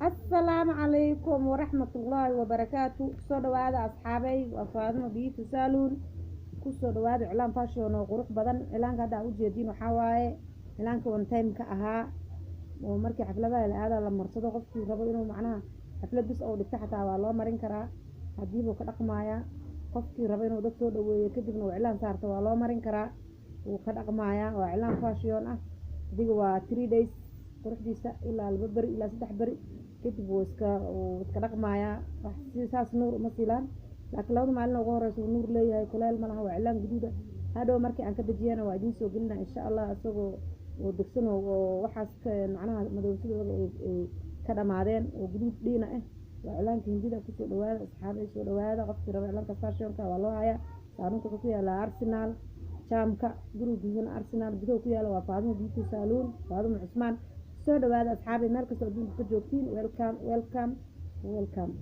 السلام عليكم ورحمة الله وبركاته. كسو دواada أصحابي وفاضمة بيوتي سالون. كسو دواada إعلان فاشيون وقروح بدن إعلانka hadda u jeedin waxaa waaye إعلانka one time ka ahaa oo markii xafladaha la aada la marsado qofkii rabo inuu macnaha xaflad bis oo dhigto xataa waa loo marin karaa hadii uu ka dhaqmaaya qofkii rabo inuu dad soo dhaweeyo kadibna uu إعلان saarto waa loo marin karaa uu ka dhaqmaaya waa إعلان fashion ah adiga waa 3 days quruxdiisa ilaa 2 bari ilaa 3 bari kadib wuu iska dhaqmaaya wax sidaas nuur uma silaan laakiin labada maalin ugu horeyso nuur leeyahay kuleel ma laha waa إعلان guduud hadhow markii aan ka dajiyana waa idin soo gelinaa insha Allah asagoo oo degsan oo waxaas ka macnaha madowsidooda ay ka dhamaadeen oo guduud dhiina ah waa إعلانka hindida ku soo dhawaada asxaabay soo dhawaada qofkii rabo إعلانka fashion-ka waa loo hayaa saarunta ku yaala Arsenal jaamka gurigiina Arsenal gudaha ku yaala waa Faadimo Beauty Salon Faadimo Cusmaan soo dhawaada asxaabay meel kasta oo adduunka ka joogtiin welcome